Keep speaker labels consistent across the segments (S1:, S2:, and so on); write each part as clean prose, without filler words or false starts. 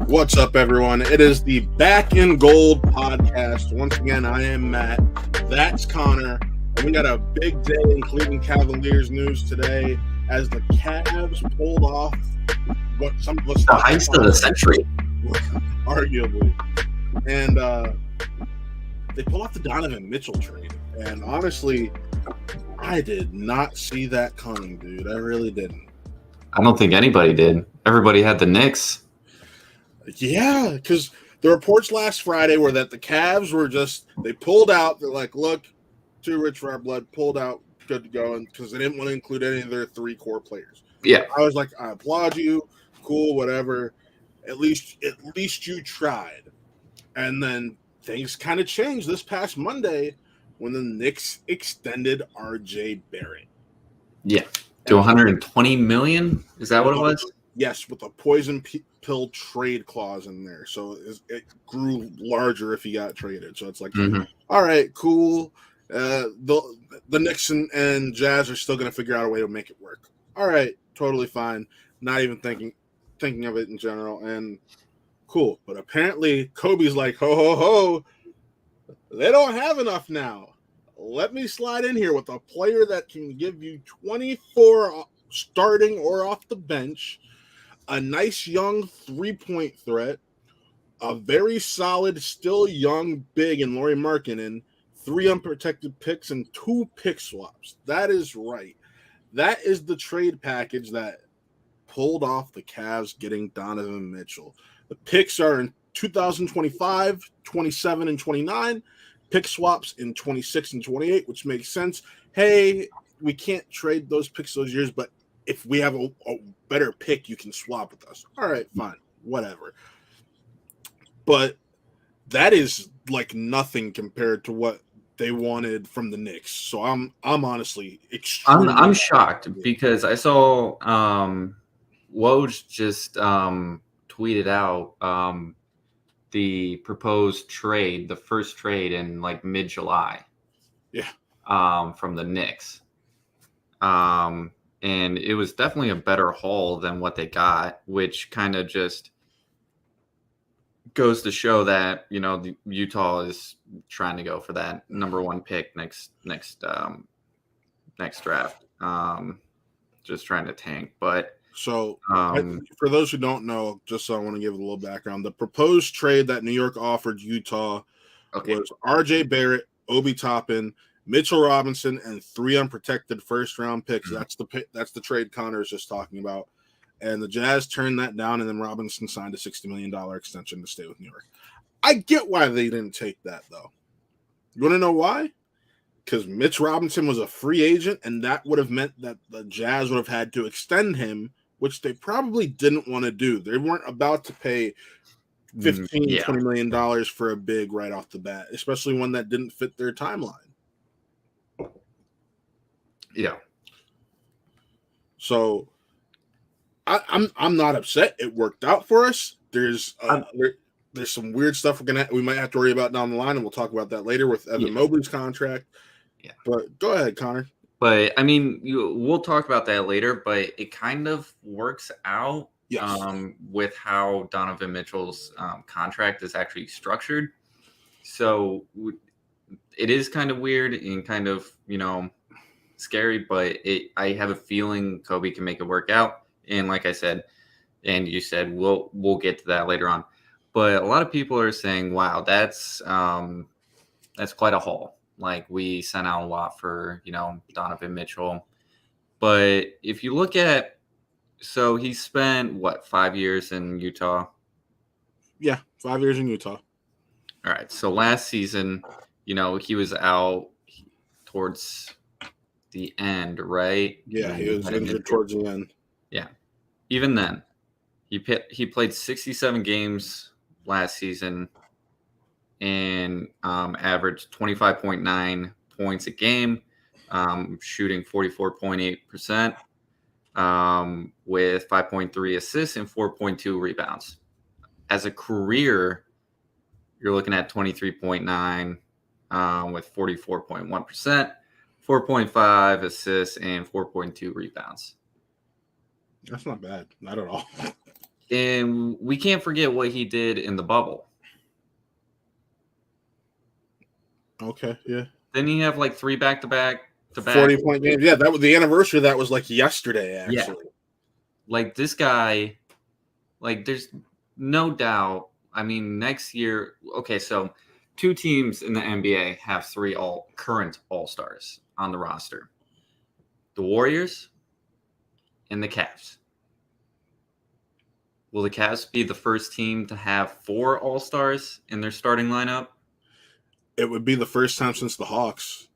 S1: What's up, everyone? It is the Back in Gold podcast. Once again, I am Matt. That's Connor. And we got a big day in Cleveland Cavaliers news today as the Cavs pulled off what some of us
S2: the heist of the century,
S1: arguably. And they pulled off the Donovan Mitchell trade. And honestly, I did not see that coming, dude. I really didn't.
S2: I don't think anybody did. Everybody had the Knicks.
S1: Yeah, because the reports last Friday were that the Cavs were they pulled out. They're like, look, too rich for our blood, pulled out, good to go, because they didn't want to include any of their three core players.
S2: Yeah.
S1: I was like, I applaud you, cool, whatever. At least you tried. And then things kind of changed this past Monday when the Knicks extended RJ Barrett.
S2: Yeah. To 120 million? Is that what it was?
S1: Yes, with a poison pill trade clause in there. So it grew larger if he got traded. So it's like, all right, cool. The Knicks and Jazz are still going to figure out a way to make it work. All right, totally fine. Not even thinking of it in general. And cool. But apparently Kobe's like, ho, they don't have enough now. Let me slide in here with a player that can give you 24 starting or off the bench, a nice young three-point threat, a very solid, still young big in Lauri Markkanen, 3 unprotected picks, and 2 pick swaps. That is right. That is the trade package that pulled off the Cavs getting Donovan Mitchell. The picks are in 2025, 27, and 29. Pick swaps in 26 and 28, which makes sense. Hey, we can't trade those picks those years, but if we have a better pick, you can swap with us. All right, fine, whatever. But that is like nothing compared to what they wanted from the Knicks. So I'm honestly extremely.
S2: I'm shocked because I saw Woj just tweeted out the proposed trade, the first trade in like mid-July.
S1: Yeah.
S2: From the Knicks. And it was definitely a better haul than what they got, which kind of just goes to show that, Utah is trying to go for that number 1 pick next draft. Just trying to tank. But
S1: so for those who don't know, just so I want to give a little background, the proposed trade that New York offered Utah was RJ Barrett, Obi Toppin, Mitchell Robinson, and 3 unprotected first-round picks. That's the trade Connor is just talking about. And the Jazz turned that down, and then Robinson signed a $60 million extension to stay with New York. I get why they didn't take that, though. You want to know why? Because Mitch Robinson was a free agent, and that would have meant that the Jazz would have had to extend him, which they probably didn't want to do. They weren't about to pay $20 million for a big right off the bat, especially one that didn't fit their timeline.
S2: Yeah.
S1: So I'm not upset. It worked out for us. There's some weird stuff we might have to worry about down the line, and we'll talk about that later with Evan Mobley's contract. Yeah. But go ahead, Connor.
S2: But I mean, we'll talk about that later. But it kind of works out with how Donovan Mitchell's contract is actually structured. So it is kind of weird and kind of scary, but I have a feeling Kobe can make it work out. And like I said, and you said, we'll get to that later on. But a lot of people are saying, wow, that's quite a haul. Like, we sent out a lot for, Donovan Mitchell. But if you look at, so he spent 5 years in Utah?
S1: Yeah, 5 years in Utah.
S2: All right. So last season, he was out towards the end, right?
S1: Yeah, he was injured towards the end.
S2: Yeah. Even then, he played 67 games last season and averaged 25.9 points a game, shooting 44.8%, with 5.3 assists and 4.2 rebounds. As a career, you're looking at 23.9 with 44.1%. 4.5 assists and 4.2 rebounds.
S1: That's not bad. Not at all.
S2: And we can't forget what he did in the bubble.
S1: Okay, yeah.
S2: Didn't he have like 3 back-to-back
S1: 40-point games? Yeah, that was the anniversary of that was like yesterday, actually.
S2: Yeah. Like this guy, like there's no doubt. I mean, next year, okay, so 2 teams in the NBA have 3 current All-Stars on the roster. The Warriors and the Cavs. Will the Cavs be the first team to have 4 All-Stars in their starting lineup?
S1: It would be the first time since the Hawks.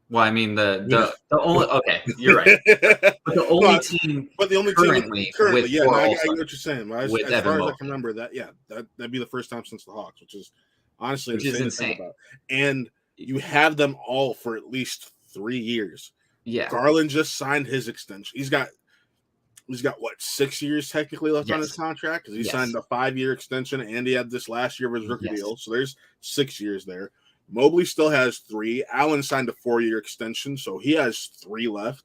S2: Well, I mean the only you're right. But the only team currently with
S1: yeah,
S2: 4
S1: I
S2: All-Stars.
S1: get what you're saying. As far as I can remember that, yeah, that'd be the first time since the Hawks, which is honestly insane to think about. And you have them all for at least 3 years.
S2: Yeah.
S1: Garland just signed his extension. He's got what, 6 years technically left on his contract because he signed a 5-year extension and he had this last year of his rookie deal. So there's 6 years there. Mobley still has 3. Allen signed a 4-year extension, so he has 3 left.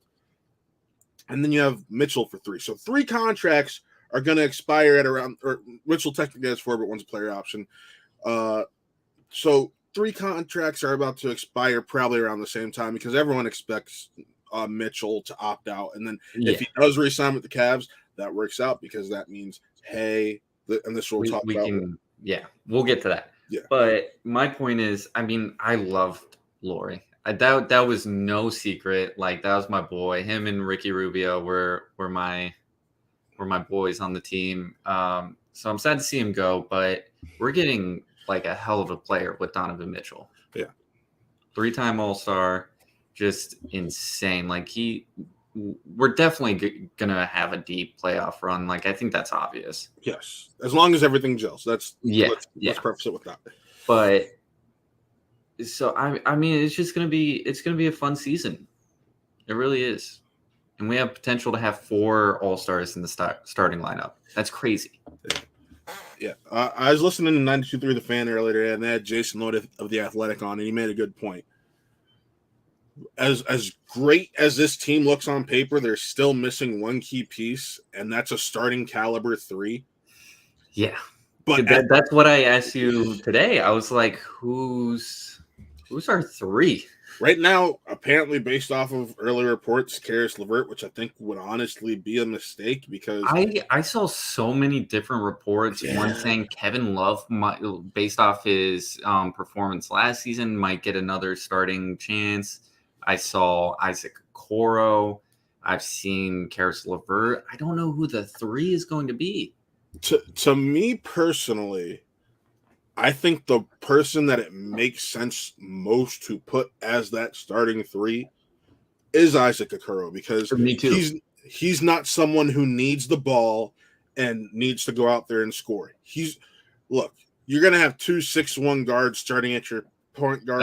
S1: And then you have Mitchell for 3. So 3 contracts are going to expire at around, or Mitchell technically has 4, but one's a player option. So 3 contracts are about to expire probably around the same time because everyone expects Mitchell to opt out. And then if he does re-sign with the Cavs, that works out because that means, hey, and this we'll talk about.
S2: We'll get to that.
S1: Yeah.
S2: But my point is, I mean, I loved Lauri. That was no secret. Like that was my boy. Him and Ricky Rubio were my boys on the team. So I'm sad to see him go, but we're getting like a hell of a player with Donovan Mitchell.
S1: Yeah.
S2: 3-time All-Star, just insane. Like we're definitely gonna have a deep playoff run. Like I think that's obvious.
S1: Yes, as long as everything gels. Let's preface it with that.
S2: But so I mean, it's gonna be a fun season. It really is, and we have potential to have 4 All-Stars in the starting lineup. That's crazy.
S1: Yeah, I was listening to 92.3 The Fan earlier, and they had Jason Lloyd of The Athletic on, and he made a good point. As great as this team looks on paper, they're still missing one key piece, and that's a starting caliber 3.
S2: Yeah, but that's what I asked you today. I was like, who's our 3?
S1: Right now, apparently, based off of early reports, Karis LeVert, which I think would honestly be a mistake because
S2: I saw so many different reports. Yeah. One saying Kevin Love, based off his performance last season, might get another starting chance. I saw Isaac Okoro. I've seen Karis LeVert. I don't know who the 3 is going to be.
S1: To me personally, I think the person that it makes sense most to put as that starting 3 is Isaac Okoro because
S2: me too.
S1: He's not someone who needs the ball and needs to go out there and score. Look, you're going to have 2 6'1" guards starting at your point guard.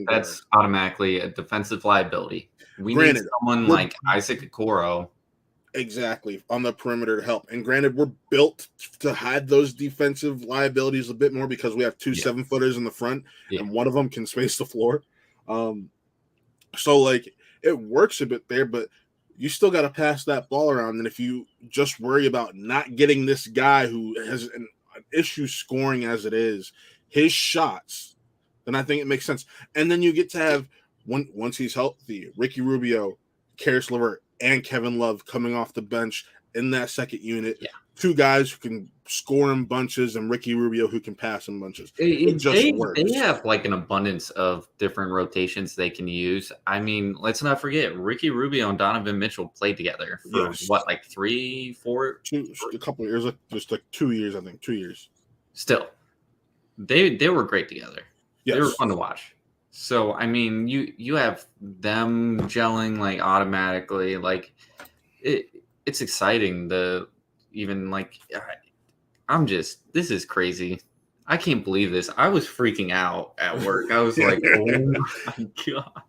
S2: That's automatically a defensive liability. We need someone like Isaac Okoro.
S1: Exactly, on the perimeter to help. And granted, we're built to hide those defensive liabilities a bit more because we have 2 7-footers in the front, and one of them can space the floor. So, like, it works a bit there, but you still got to pass that ball around. And if you just worry about not getting this guy who has an issue scoring as it is, his shots, then I think it makes sense. And then you get to have, once he's healthy, Ricky Rubio, Karis LeVert, and Kevin Love coming off the bench in that second unit. Yeah. 2 guys who can score in bunches and Ricky Rubio who can pass in bunches. It just works.
S2: They have like an abundance of different rotations they can use. I mean, let's not forget Ricky Rubio and Donovan Mitchell played together for what, like 3, 4?
S1: A couple of years, just like 2 years, I think. 2 years.
S2: Still, they were great together. Yes. They were fun to watch. So, I mean, you have them gelling like automatically. Like it's exciting to even like this is crazy. I can't believe this. I was freaking out at work. I was like, oh my God.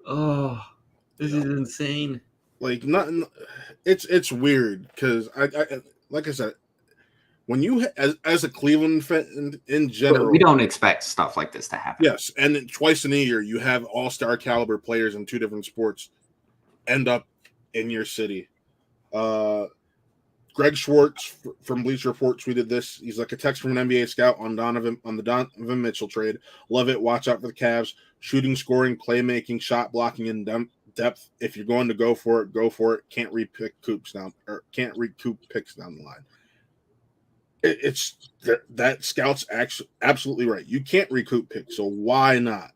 S2: Oh, this is insane.
S1: Like nothing. It's weird because I like I said, when you as a Cleveland fan in general,
S2: but we don't expect stuff like this to happen.
S1: Yes, and then twice in a year you have all-star caliber players in 2 different sports end up in your city. Greg Schwartz from Bleacher Report tweeted this. He's like, a text from an NBA scout on the Donovan Mitchell trade. Love it. Watch out for the Cavs. Shooting, scoring, playmaking, shot blocking in depth. If you're going to go for it, go for it. Can't recoup picks down the line. It's that scout's actually absolutely right. You can't recoup picks, so why not?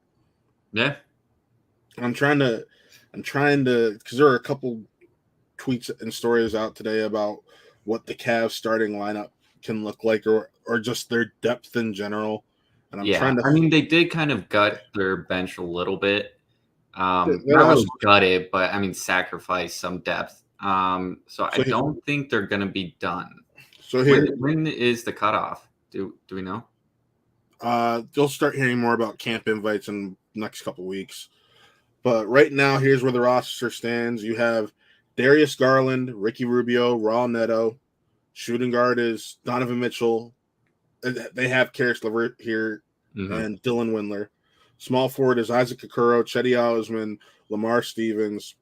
S2: Yeah.
S1: I'm trying to because there are a couple tweets and stories out today about what the Cavs starting lineup can look like, or just their depth in general. And I'm trying to.
S2: I mean, they did kind of gut their bench a little bit. Not
S1: also,
S2: really gut it, but I mean, sacrifice some depth. So I don't think they're going to be done.
S1: So here,
S2: when is the cutoff? Do we know?
S1: You'll start hearing more about camp invites in the next couple weeks. But right now, here's where the roster stands. You have Darius Garland, Ricky Rubio, Raul Neto. Shooting guard is Donovan Mitchell. They have Karis LeVert here and Dylan Windler. Small forward is Isaac Okoro, Chetty Osman, Lamar Stevens.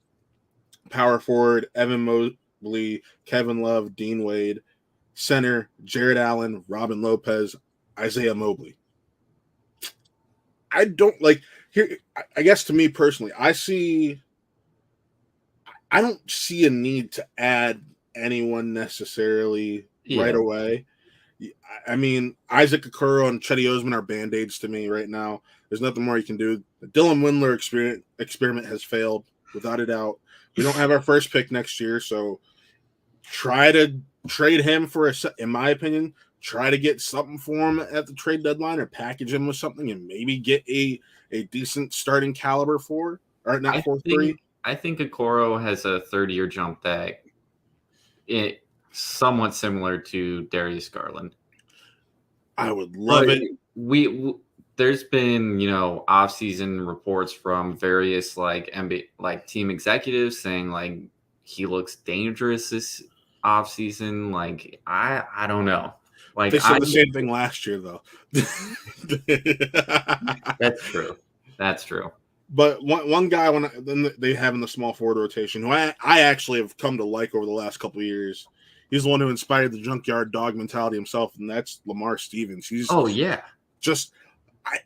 S1: Power forward, Evan Mobley, Kevin Love, Dean Wade. Center, Jared Allen, Robin Lopez, Isaiah Mobley. I don't like here. I guess to me personally, I don't see a need to add anyone necessarily right away. I mean, Isaac Okoro and Chetty Osman are band-aids to me right now. There's nothing more you can do. The Dylan Windler experiment has failed, without a doubt. We don't have our first pick next year, so try to trade him for in my opinion, try to get something for him at the trade deadline, or package him with something and maybe get a decent starting caliber for, or not 4-3.
S2: I think Okoro has a third-year jump that it somewhat similar to Darius Garland.
S1: I would love it.
S2: There's been, off-season reports from various NBA team executives saying like he looks dangerous this off-season. Like I don't know. Like
S1: they said the same thing last year though.
S2: That's true.
S1: But one guy when they have in the small forward rotation, who I actually have come to like over the last couple of years, he's the one who inspired the junkyard dog mentality himself, and that's Lamar Stevens.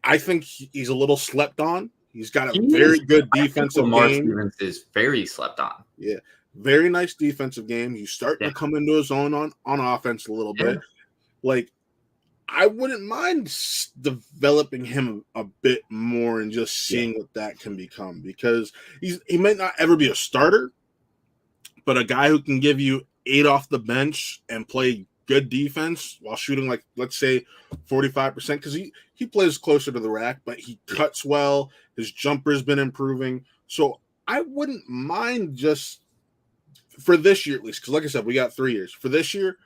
S1: I think he's a little slept on. He's got a very good defensive
S2: Lamar
S1: game.
S2: Stevens is very slept on.
S1: Yeah, very nice defensive game. He's starting to come into his own on offense a little bit. Like, I wouldn't mind developing him a bit more and just seeing what that can become, because he might not ever be a starter, but a guy who can give you 8 off the bench and play good defense while shooting, like, let's say 45%, because he plays closer to the rack, but he cuts well. His jumper's been improving. So I wouldn't mind, just for this year at least, because like I said, we got 3 years. For this year,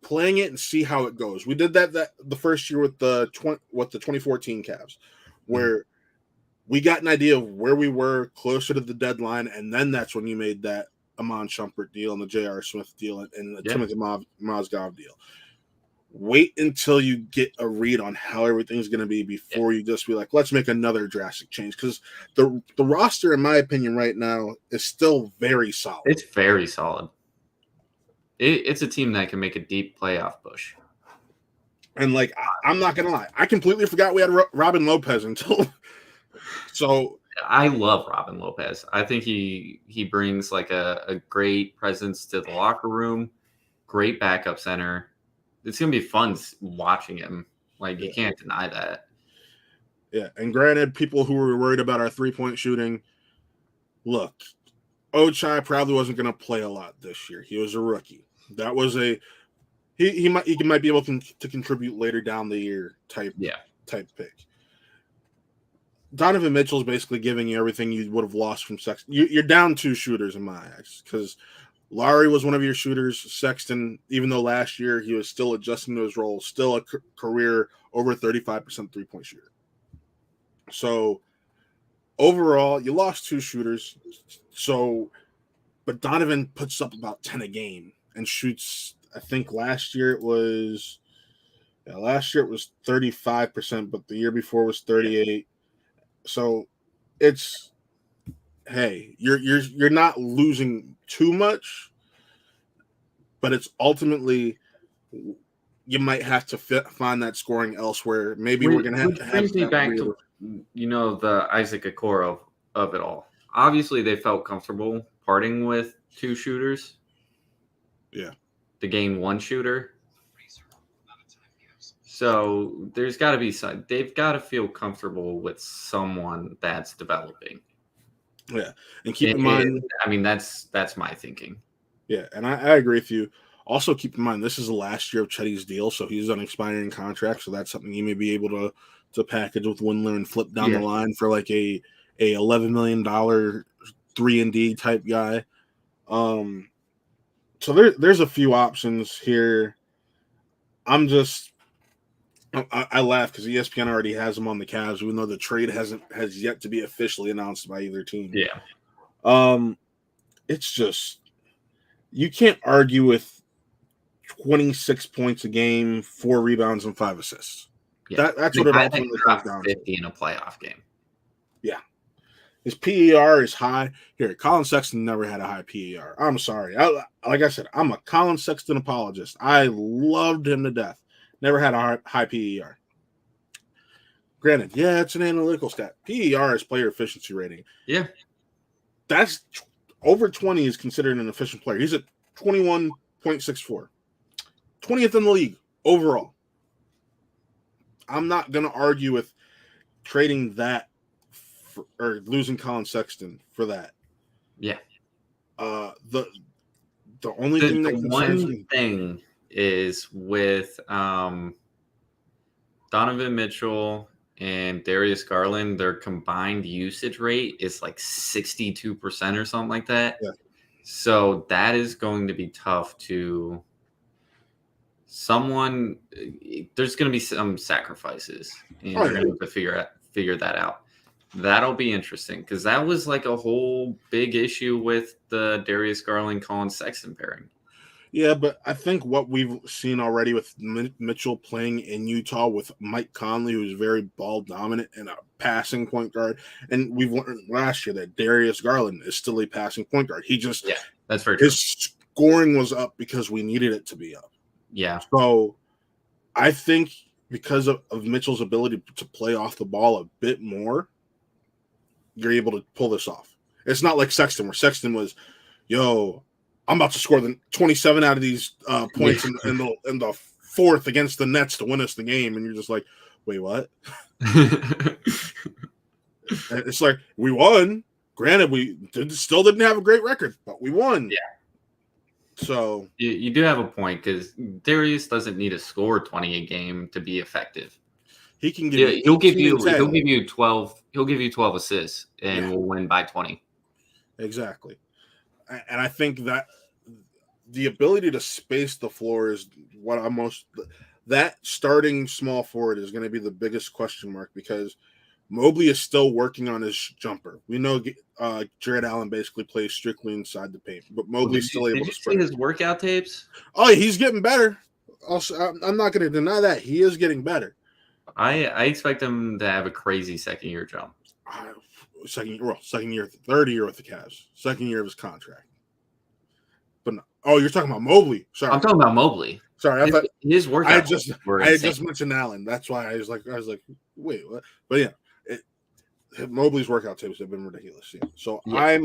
S1: playing it and see how it goes. We did that the first year with the 2014 Cavs, where we got an idea of where we were closer to the deadline, and then that's when you made that Amon Shumpert deal and the J.R. Smith deal and the Timothy Mozgov deal. Wait until you get a read on how everything's going to be before you just be like, let's make another drastic change, because the roster, in my opinion, right now is still very solid.
S2: It's very solid. It's a team that can make a deep playoff push.
S1: And, like, I'm not going to lie, I completely forgot we had Robin Lopez until – so –
S2: I love Robin Lopez. I think he brings, like, a great presence to the locker room, great backup center. It's going to be fun watching him. Like, you can't deny that.
S1: Yeah, and granted, people who were worried about our three-point shooting, look, Ochai probably wasn't going to play a lot this year. He was a rookie. That was he might be able to contribute later down the year type pick. Donovan Mitchell is basically giving you everything you would have lost from Sexton. You're down 2 shooters in my eyes, because Lowry was one of your shooters. Sexton, even though last year he was still adjusting to his role, still a career over 35% three-point shooter. So overall, you lost 2 shooters. But Donovan puts up about 10 a game and shoots. I think last year it was 35%, but the year before was 38. So it's, hey, you're not losing too much, but it's ultimately you might have to find that scoring elsewhere. Maybe we're going to have to have.
S2: Brings me back to the Isaac Okoro of it all. Obviously, they felt comfortable parting with 2 shooters.
S1: Yeah.
S2: To gain 1 shooter. So there's got to be some. They've got to feel comfortable with someone that's developing.
S1: Yeah, and keep in mind.
S2: I mean, that's my thinking.
S1: Yeah, and I agree with you. Also, keep in mind this is the last year of Chetty's deal, so he's on expiring contract. So that's something you may be able to package with Windler and flip down the line for like a $11 million 3-and-D type guy. So there's a few options here. I laugh because ESPN already has him on the Cavs, even though the trade has yet to be officially announced by either team.
S2: Yeah.
S1: It's just you can't argue with 26 points a game, 4 rebounds, and 5 assists.
S2: Yeah.
S1: That's what it ultimately comes down to.
S2: 50 in a playoff game.
S1: Yeah. His PER is high. Here, Colin Sexton never had a high PER. I'm sorry. Like I said, I'm a Colin Sexton apologist. I loved him to death. Never had a high PER. Granted, yeah, it's an analytical stat. PER is player efficiency rating.
S2: Yeah.
S1: That's over 20 is considered an efficient player. He's at 21.64. 20th in the league overall. I'm not going to argue with trading that or losing Colin Sexton for that.
S2: Yeah.
S1: The only thing that concerns me
S2: is with Donovan Mitchell and Darius Garland, their combined usage rate is like 62% or something like that.
S1: Yeah.
S2: So that is going to be tough to someone. There's going to be some sacrifices, and they're going to have to figure that out. That'll be interesting because that was like a whole big issue with the Darius Garland Colin Sexton pairing.
S1: Yeah, but I think what we've seen already with Mitchell playing in Utah with Mike Conley, who's very ball dominant and a passing point guard, and we've learned last year that Darius Garland is still a passing point guard.
S2: That's very true.
S1: His scoring was up because we needed it to be up.
S2: Yeah.
S1: So I think because of Mitchell's ability to play off the ball a bit more, you're able to pull this off. It's not like Sexton, where Sexton was, I'm about to score the 27 out of these points in the fourth against the Nets to win us the game, and you're just like, wait, what? It's like we won. Granted, we still didn't have a great record, but we won.
S2: Yeah.
S1: So
S2: you do have a point because Darius doesn't need to score 20 a game to be effective.
S1: He can give
S2: he'll give you 12. He'll give you 12 assists, and we'll win by 20.
S1: Exactly. And I think that the ability to space the floor is what that starting small forward is going to be the biggest question mark because Mobley is still working on his jumper. We know Jared Allen basically plays strictly inside the paint, but Mobley's still able to spread.
S2: Did you see his workout tapes?
S1: Oh, he's getting better. Also, I'm not going to deny that. He is getting better.
S2: I expect him to have a crazy second-year jump.
S1: Second year, third year with the Cavs. Second year of his contract. But no. Oh, you're talking about Mobley. Sorry,
S2: I'm talking about Mobley.
S1: Sorry, I thought
S2: his workout.
S1: I had just mentioned Allen. That's why I was like, wait, what? But yeah, Mobley's workout tapes have been ridiculous. Yeah. So yeah.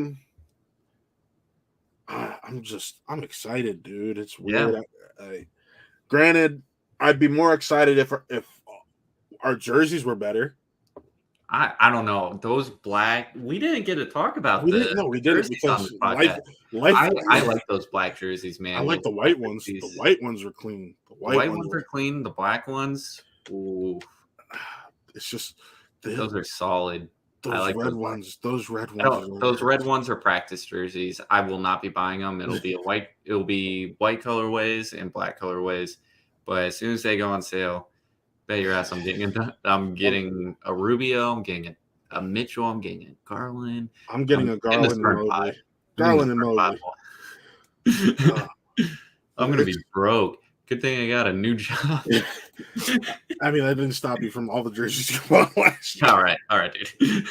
S1: I'm excited, dude. It's weird. Yeah. Granted, I'd be more excited if our jerseys were better.
S2: I don't know. Those black, we didn't get to talk about
S1: we didn't because
S2: I like those black jerseys, man.
S1: I like the white ones. The white ones are clean.
S2: The white ones are clean. The black ones, ooh.
S1: It's just
S2: those are solid.
S1: Those red ones. Those
S2: red ones are practice jerseys. I will not be buying them. It'll be white colorways and black colorways. But as soon as they go on sale, bet your ass I'm getting a Rubio. I'm getting a Mitchell. I'm getting a Garland.
S1: I'm getting a Garland and Mobley. Garland and Mobley.
S2: I'm gonna be broke. Good thing I got a new job.
S1: I mean, that didn't stop you from all the jerseys you bought last year.
S2: All right, dude.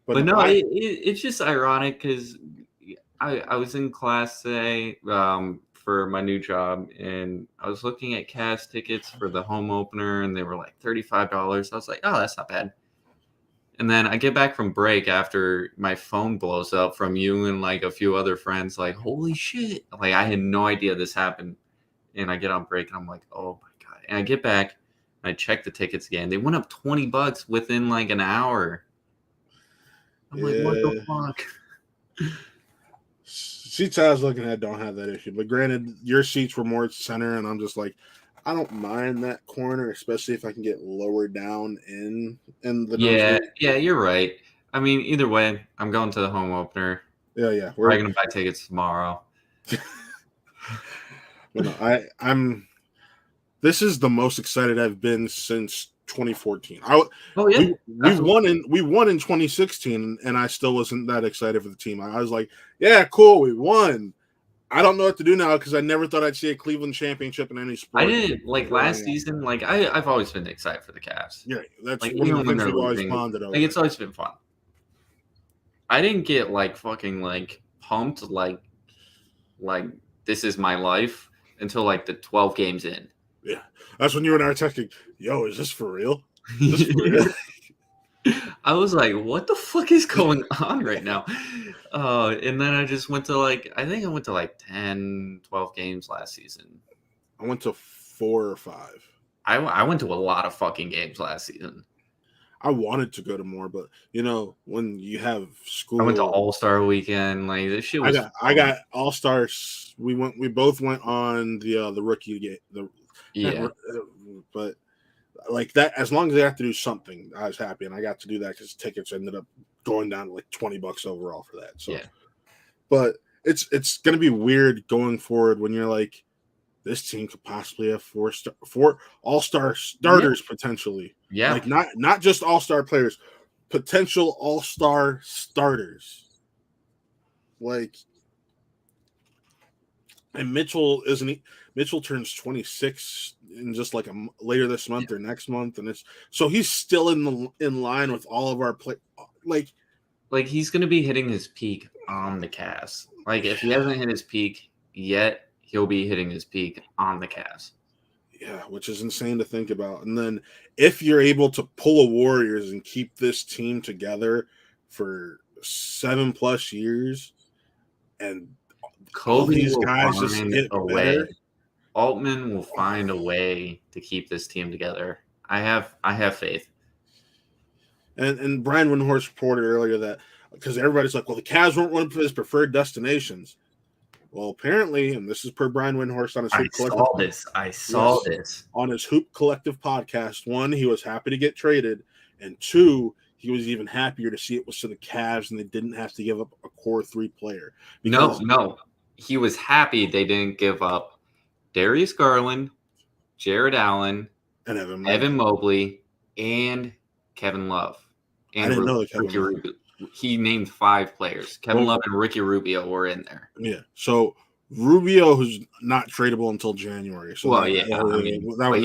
S2: but no, it's just ironic because I was in class today for my new job, and I was looking at Cavs tickets for the home opener, and they were like $35. I was like, oh, that's not bad. And then I get back from break after my phone blows up from you and like a few other friends, like, holy shit. Like, I had no idea this happened. And I get on break and I'm like, oh my God. And I get back and I check the tickets again. They went up $20 within like an hour. I'm like, what the fuck?
S1: Seats I was looking at don't have that issue. But granted, your seats were more center, and I'm just like, I don't mind that corner, especially if I can get lower down in the
S2: Yeah, you're right. I mean, either way, I'm going to the home opener.
S1: Yeah.
S2: We're going to buy tickets tomorrow.
S1: But no, I'm. This is the most excited I've been since 2014. We won in 2016, and I still wasn't that excited for the team. I was like, yeah, cool, we won. I don't know what to do now because I never thought I'd see a Cleveland championship in any sport.
S2: I didn't like last season. Like I've always been excited for the Cavs.
S1: Yeah, that's
S2: like,
S1: one of the things we've always bonded over.
S2: Like it's always been fun. I didn't get like fucking like pumped like this is my life until like the 12 games in.
S1: Yeah, that's when you and I were texting. Yo, is this for real? Is this for real?
S2: I was like, what the fuck is going on right now? And then I just went to I think I went to like 10, 12 games last season.
S1: I went to 4 or 5.
S2: I went to a lot of fucking games last season.
S1: I wanted to go to more, but when you have school,
S2: I went to All-Star Weekend. Like this shit was.
S1: I got All-Stars. We both went on the rookie game. But like that, as long as I have to do something, I was happy, and I got to do that because tickets ended up going down to like $20 overall for that. So, yeah. But it's gonna be weird going forward when you're like, this team could possibly have 4 all-star starters potentially.
S2: Yeah,
S1: like not just all-star players, potential all-star starters. Like, and Mitchell turns 26 in just like later this month or next month, and so he's still in line with all of our play. Like
S2: he's gonna be hitting his peak on the Cavs. Like if he hasn't hit his peak yet, he'll be hitting his peak on the Cavs.
S1: Yeah, which is insane to think about. And then if you're able to pull a Warriors and keep this team together for 7+ years, and
S2: Kobe these guys just get better. Altman will find a way to keep this team together. I have faith.
S1: And Brian Windhorst reported earlier that because everybody's like, well, the Cavs weren't one of his preferred destinations. Well, apparently, and this is per Brian Windhorst on his Hoop Collective.
S2: I saw this
S1: on his Hoop Collective podcast. 1, he was happy to get traded, and 2, he was even happier to see it was to the Cavs and they didn't have to give up a core 3 player.
S2: No, he was happy they didn't give up Darius Garland, Jared Allen, and Evan Mobley, and Kevin Love. And
S1: I didn't know that Kevin Love.
S2: He named 5 players. Kevin Love and Ricky Rubio were in there.
S1: Yeah. So Rubio, who's not tradable until January. So
S2: he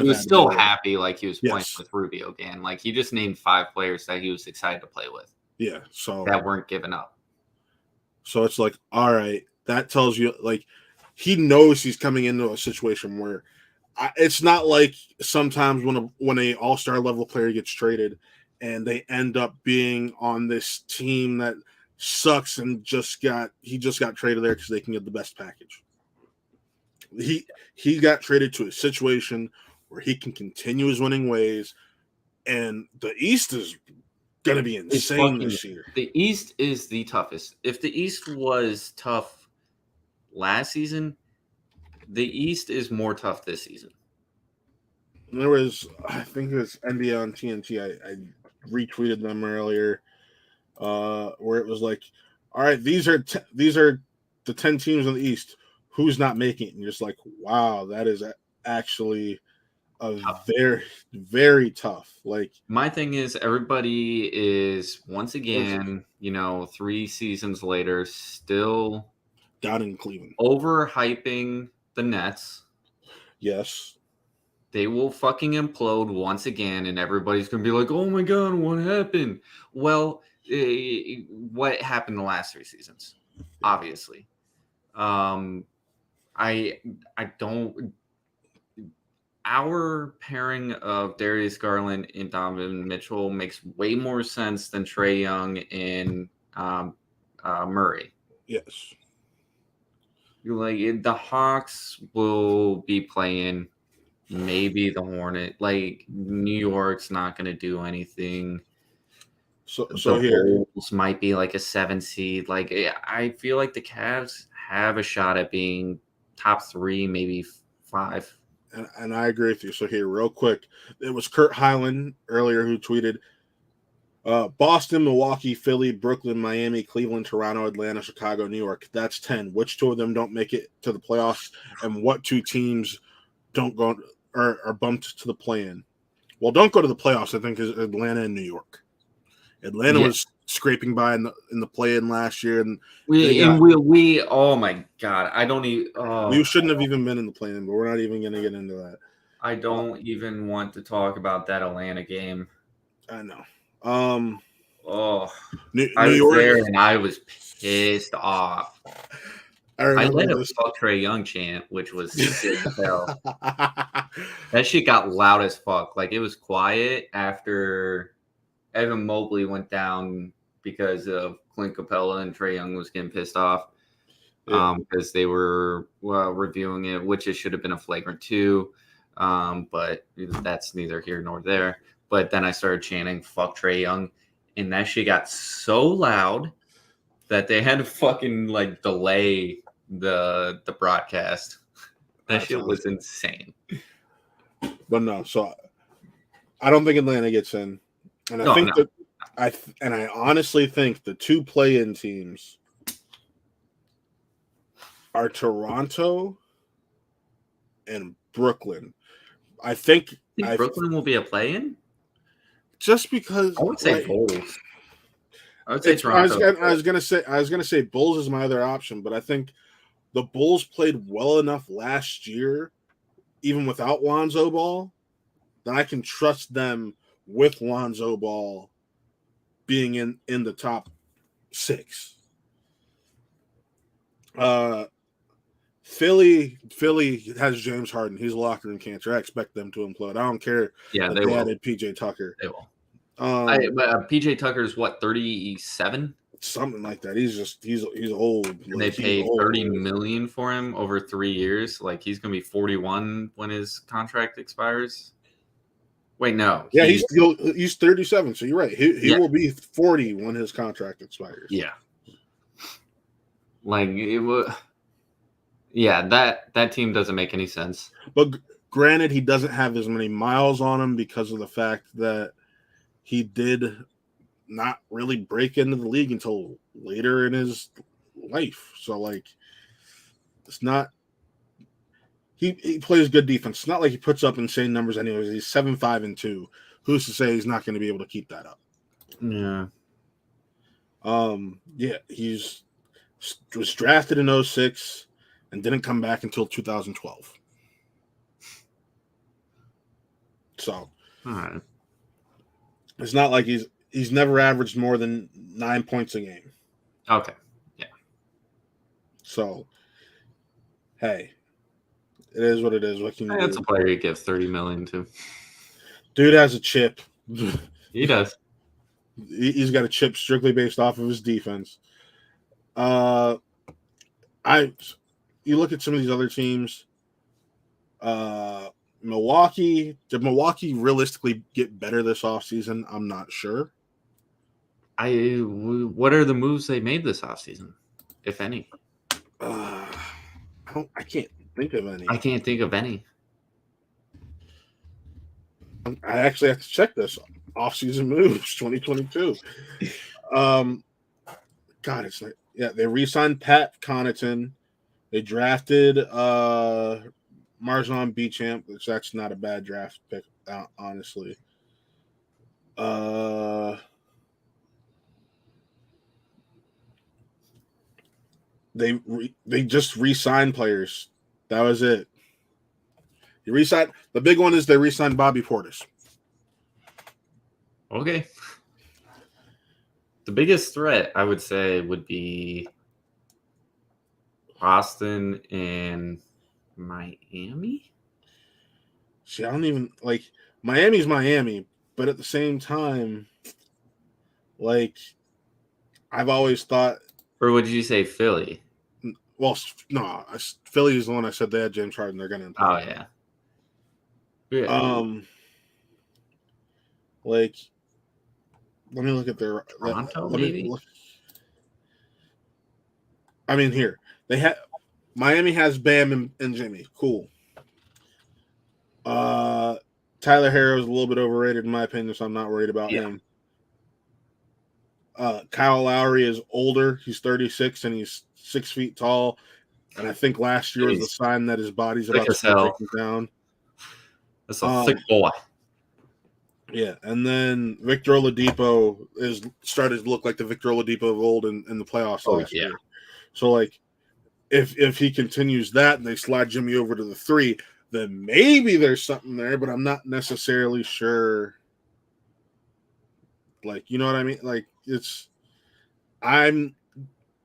S2: was still happy, like he was playing with Rubio again. Like he just named 5 players that he was excited to play with.
S1: Yeah. So
S2: that weren't given up.
S1: So it's like, all right, that tells you like he knows he's coming into a situation where it's not like sometimes when a all-star level player gets traded and they end up being on this team that sucks and he just got traded there because they can get the best package. He got traded to a situation where he can continue his winning ways, and the East is going to be insane this year.
S2: The East is the toughest. If the East was tough last season, the East is more tough this season.
S1: There was, I think it was NBA on TNT. I retweeted them earlier, where it was like, all right, these are the 10 teams in the East. Who's not making it? And you're just like, wow, that is actually very, very tough. Like,
S2: my thing is, everybody is once again, 3 seasons later, still
S1: down in Cleveland,
S2: overhyping the Nets.
S1: Yes.
S2: They will fucking implode once again, and everybody's going to be like, oh my God, what happened? Well, what happened the last 3 seasons, obviously. I don't. Our pairing of Darius Garland and Donovan Mitchell makes way more sense than Trae Young and Murray.
S1: Yes.
S2: Like the Hawks will be playing. Maybe the Hornet. Like New York's not going to do anything.
S1: So
S2: The
S1: here,
S2: Bulls might be like a 7 seed. Like I feel like the Cavs have a shot at being top 3, maybe 5.
S1: and I agree with you. So here, real quick, it was Kurt Hyland earlier who tweeted, Boston, Milwaukee, Philly, Brooklyn, Miami, Cleveland, Toronto, Atlanta, Chicago, New York. That's 10. Which 2 of them don't make it to the playoffs, and what 2 teams don't go or are bumped to the play-in? Well, don't go to the playoffs, I think, is Atlanta and New York. Atlanta was scraping by in the play-in last year, and
S2: we oh my god, I don't even.
S1: We shouldn't have even been in the play-in, but we're not even going to get into that.
S2: I don't even want to talk about that Atlanta game.
S1: I know.
S2: New York, was there and I was pissed off. I let a fuck Trae Young chant, which was sick as hell. That shit got loud as fuck. Like it was quiet after Evan Mobley went down because of Clint Capella and Trae Young was getting pissed off because they were reviewing it, which it should have been a flagrant 2. But that's neither here nor there. But then I started chanting "fuck Trae Young," and that shit got so loud that they had to fucking like delay the broadcast. That shit was insane.
S1: But no, so I don't think Atlanta gets in, and I think that I honestly think the 2 play-in teams are Toronto and Brooklyn. I think
S2: Brooklyn will be a play-in.
S1: Just because
S2: I would say Bulls. I would say Toronto.
S1: I was gonna say Bulls is my other option, but I think the Bulls played well enough last year, even without Lonzo Ball, that I can trust them with Lonzo Ball being in the top 6. Philly has James Harden. He's a locker room cancer. I expect them to implode. I don't care.
S2: Yeah, they will.
S1: Added PJ Tucker.
S2: They will. PJ Tucker's what, 37?
S1: Something like that. He's old.
S2: And they paid $30 million for him over 3 years. Like he's gonna be 41 when his contract expires. Wait, no.
S1: Yeah, he's 37. So you're right. He will be 40 when his contract expires.
S2: Yeah. Like it was. Yeah, that team doesn't make any sense.
S1: But granted, he doesn't have as many miles on him because of the fact that he did not really break into the league until later in his life. So, like, it's not – he plays good defense. It's not like he puts up insane numbers anyways. He's 7-5-2. Who's to say he's not going to be able to keep that up?
S2: Yeah.
S1: Yeah, was drafted in 2006 and didn't come back until 2012. So,
S2: all right.
S1: It's not like he's never averaged more than 9 points a game.
S2: Okay. Yeah.
S1: So, hey, it is what it is. What can you do?
S2: That's a player you give $30 million to. Dude
S1: has a chip.
S2: He does.
S1: He's got a chip strictly based off of his defense. You look at some of these other teams. Milwaukee, did Milwaukee realistically get better this offseason? I'm not sure.
S2: What are the moves they made this offseason, if any?
S1: I can't think of any.
S2: I can't think of any.
S1: I actually have to check this. Offseason moves 2022. God, it's like, yeah, they re-signed Pat Connaughton. They drafted Marjon Beauchamp, which that's not a bad draft pick, honestly. They just re-signed players. That was it. The big one is they re-signed Bobby Portis.
S2: Okay. The biggest threat, I would say, would be Boston and Miami.
S1: See, I don't even like Miami's Miami, but at the same time, like I've always thought.
S2: Or would you say Philly?
S1: Well, no, Philly is the one I said they had James Harden. They're going to improve.
S2: Oh yeah. Yeah.
S1: Like, let me look at their
S2: Toronto, maybe.
S1: I mean, here they have Miami has Bam and Jimmy. Cool. Tyler Herro is a little bit overrated in my opinion, so I'm not worried about him. Kyle Lowry is older. He's 36 and he's 6 feet tall. And I think last year was the sign that his body's about to break down.
S2: That's a thick boy.
S1: Yeah, and then Victor Oladipo is started to look like the Victor Oladipo of old in the playoffs last year. So, like, if he continues that and they slide Jimmy over to the 3, then maybe there's something there, but I'm not necessarily sure. Like, you know what I mean? Like, I'm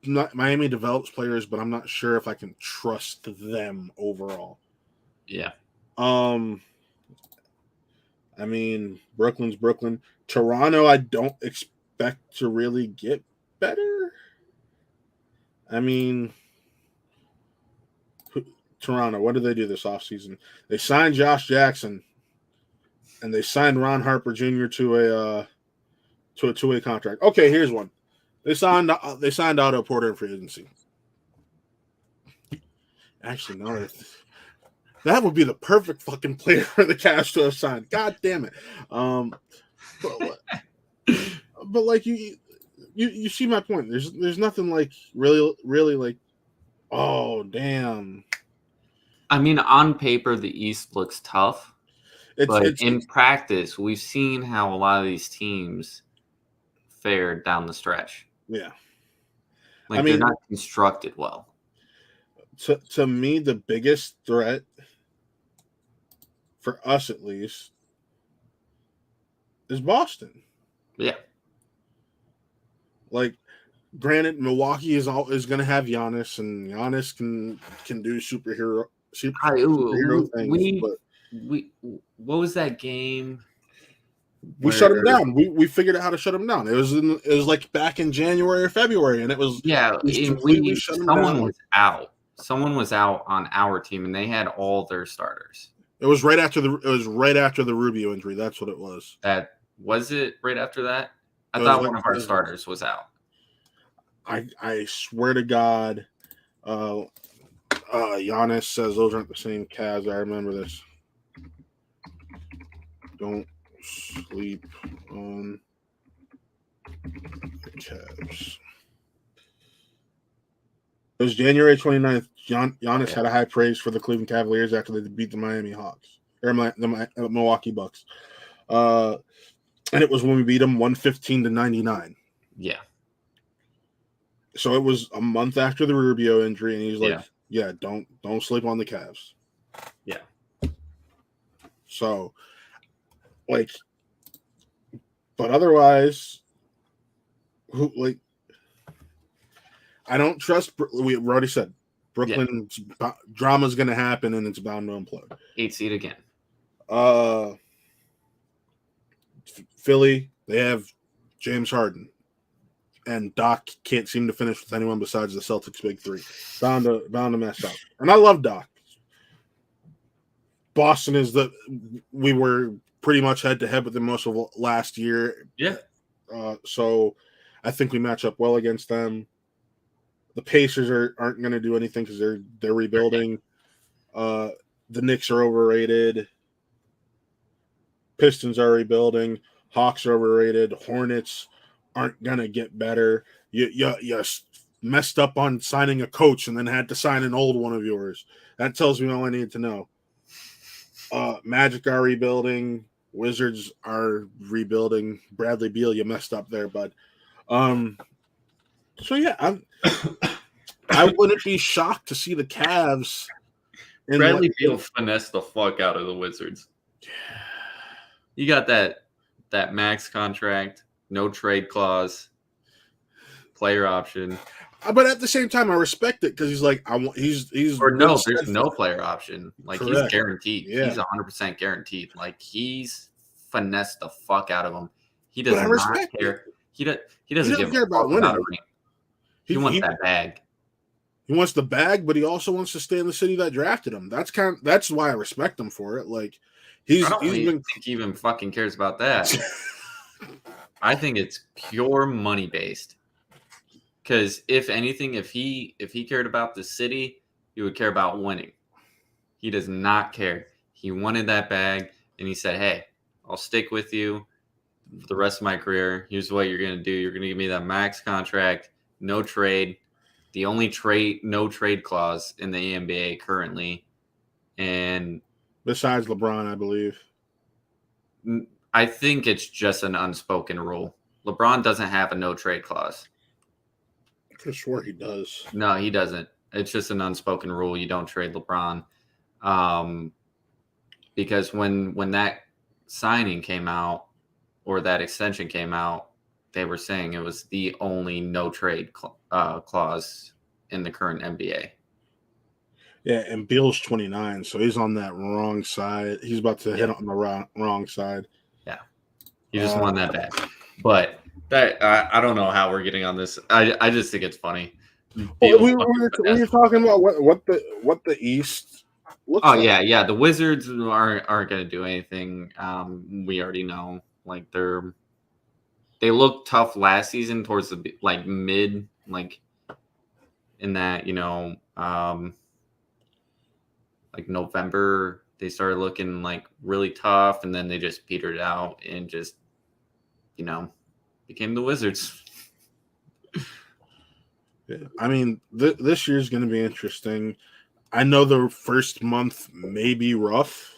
S1: not Miami develops players, but I'm not sure if I can trust them overall.
S2: Yeah.
S1: I mean, Brooklyn's Brooklyn. Toronto, I don't expect to really get better. I mean, Toronto, what did they do this offseason? They signed Josh Jackson, and they signed Ron Harper Jr. to a 2-way contract. Okay, here's one. They signed Otto Porter in free agency. Actually, no, that would be the perfect fucking player for the Cavs to have signed. God damn it. But like you see my point. There's nothing like really like, oh damn.
S2: I mean, on paper the East looks tough, but in practice we've seen how a lot of these teams fared down the stretch.
S1: Yeah,
S2: like they're not constructed well.
S1: To me, the biggest threat for us, at least, is Boston.
S2: Yeah.
S1: Like, granted, Milwaukee is going to have Giannis, and Giannis can do superhero things.
S2: What was that game?
S1: We shut him down. We figured out how to shut him down. It was like back in January or February, and it was
S2: someone was out. Someone was out on our team, and they had all their starters.
S1: It was right after the Rubio injury. That's what it was.
S2: Was it right after that? I thought one of our starters was out.
S1: I swear to God, Giannis says those aren't the same Cavs. I remember this. Don't sleep on the Cavs. It was January 29th. Giannis had a high praise for the Cleveland Cavaliers after they beat the Miami Hawks or the Milwaukee Bucks. And it was when we beat them 115-99.
S2: Yeah.
S1: So it was a month after the Rubio injury, and he's like, "Yeah, don't sleep on the Cavs."
S2: Yeah.
S1: So, like, but otherwise, I don't trust. We already said Brooklyn's drama is going to happen, and it's bound to implode.
S2: 8 seed again.
S1: Philly, they have James Harden, and Doc can't seem to finish with anyone besides the Celtics' big 3. Bound to mess up. And I love Doc. Boston we were pretty much head to head with them most of last year.
S2: Yeah.
S1: So I think we match up well against them. The Pacers aren't going to do anything because they're rebuilding. The Knicks are overrated. Pistons are rebuilding. Hawks are overrated. Hornets aren't going to get better. You messed up on signing a coach and then had to sign an old one of yours. That tells me all I need to know. Magic are rebuilding. Wizards are rebuilding. Bradley Beal, you messed up there, bud. So yeah, I wouldn't be shocked to see the Cavs.
S2: Bradley Beal finessed the fuck out of the Wizards. You got that max contract, no trade clause, player option.
S1: But at the same time, I respect it because he's like, I want. He's
S2: or
S1: really
S2: no, there's no player option. Like
S1: Correct.
S2: he's guaranteed.
S1: Yeah.
S2: He's 100% guaranteed. Like he's finessed the fuck out of him. He does
S1: But I
S2: not
S1: respect
S2: care.
S1: it.
S2: He doesn't
S1: doesn't
S2: give
S1: care
S2: a
S1: about
S2: fuck
S1: winning.
S2: about a ring. He wants that bag.
S1: He wants the bag, but he also wants to stay in the city that drafted him. That's why I respect him for it. Like
S2: I don't think he even fucking cares about that. I think it's pure money based. Because if anything, if he cared about the city, he would care about winning. He does not care. He wanted that bag, and he said, "Hey, I'll stick with you for the rest of my career. Here's what you're gonna do. You're gonna give me that max contract, no trade, the only no trade clause in the NBA currently, and
S1: besides LeBron, I believe.
S2: I think it's just an unspoken rule. LeBron doesn't have a no trade clause.
S1: I could have swore he does.
S2: No, he doesn't. It's just an unspoken rule. You don't trade LeBron. Because when that signing came out or that extension came out, they were saying it was the only no trade clause in the current NBA.
S1: Yeah, and Beal's 29, so he's on that wrong side. He's about to hit on the wrong side.
S2: Yeah, he just won that back. But that I don't know how we're getting on this. I just think it's funny.
S1: We were talking about what the East looks like.
S2: Yeah. The Wizards aren't going to do anything. We already know. Like they looked tough last season towards the mid, in that November they started looking really tough, and then they just petered out and just became the Wizards.
S1: Yeah. I mean, this year's going to be interesting. I know the first month may be rough.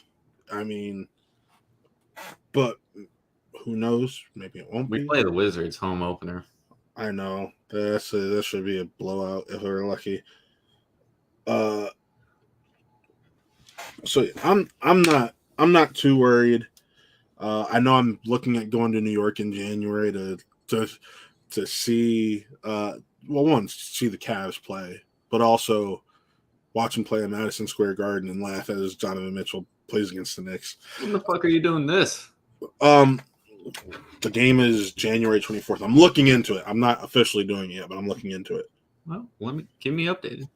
S1: I mean, but who knows? Maybe it won't be.
S2: We play the Wizards home opener.
S1: I know. This should be a blowout if we're lucky. So I'm not too worried. I know I'm looking at going to New York in January to see see the Cavs play, but also watch them play at Madison Square Garden and laugh as Donovan Mitchell plays against the Knicks.
S2: When the fuck are you doing this?
S1: The game is January 24th. I'm looking into it. I'm not officially doing it yet, but I'm looking into it.
S2: Well, keep me updated.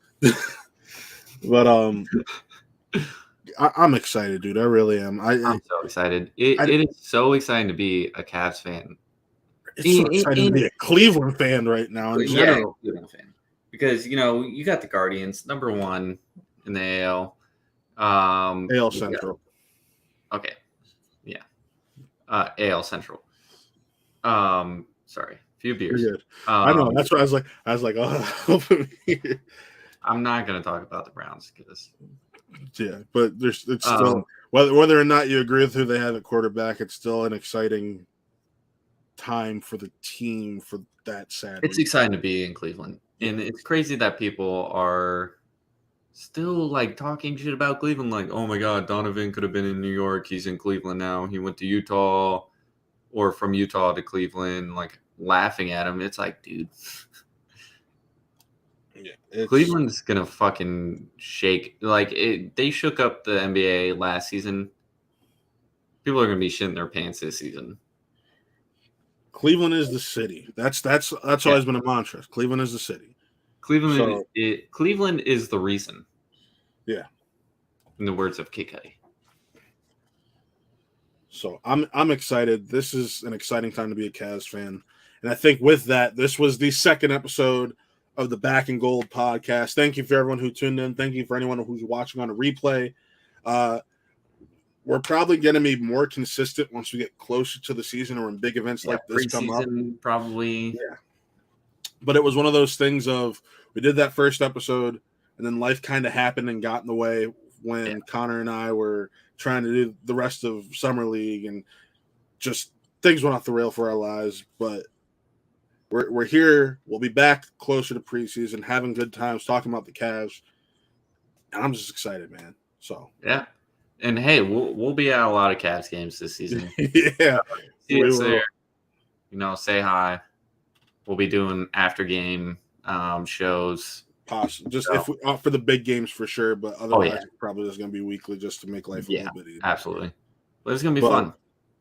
S1: But I'm excited, dude. I really am.
S2: I'm so excited. It is so exciting to be a Cavs fan.
S1: It's so exciting to be a Cleveland fan right now in general.
S2: Yeah, Cleveland fan. Because you got the Guardians, number 1 in the AL.
S1: AL Central.
S2: Okay. Yeah. AL Central. Sorry. Few beers.
S1: I know. That's what I was like, oh,
S2: I'm not going to talk about the Browns because.
S1: Yeah, but it's still whether or not you agree with who they have at quarterback, it's still an exciting time for the team for that sad.
S2: It's exciting to be in Cleveland, and it's crazy that people are still talking shit about Cleveland. Like, oh my God, Donovan could have been in New York. He's in Cleveland now. He went to Utah, or from Utah to Cleveland. Laughing at him. It's like, dude. Yeah, Cleveland's gonna fucking shake. They shook up the NBA last season. People are gonna be shitting their pants this season.
S1: Cleveland is the city. That's always been a mantra. Cleveland is the city.
S2: Cleveland is the reason.
S1: Yeah.
S2: In the words of Kid Cudi.
S1: So I'm excited. This is an exciting time to be a Cavs fan. And I think with that, this was the second episode of the Back and Gold podcast. Thank you for everyone who tuned in. Thank you for anyone who's watching on a replay. We're probably going to be more consistent once we get closer to the season or when big events like this come up.
S2: Probably.
S1: Yeah. But it was one of those things of we did that first episode and then life kind of happened and got in the way when Connor and I were trying to do the rest of Summer League and just things went off the rail for our lives. But we're here. We'll be back closer to preseason, having good times, talking about the Cavs. And I'm just excited, man. So
S2: yeah. And hey, we'll be at a lot of Cavs games this season.
S1: Yeah.
S2: See us there. Say hi. We'll be doing after game shows.
S1: Possible, just if we, for the big games for sure, but otherwise probably just going to be weekly just to make life a little bit easier.
S2: Absolutely. But it's going to be fun.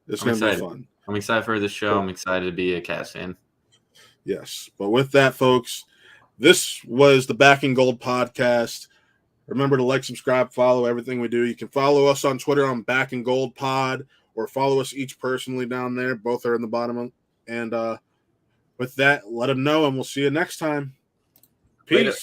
S1: It's going to be fun.
S2: I'm excited for this show. I'm excited to be a Cavs fan.
S1: Yes, but with that, folks, this was the Back in Gold podcast. Remember to like, subscribe, follow everything we do. You can follow us on Twitter on Back in Gold Pod, or follow us each personally down there. Both are in the bottom. And with that, let them know, and we'll see you next time. Peace. Later.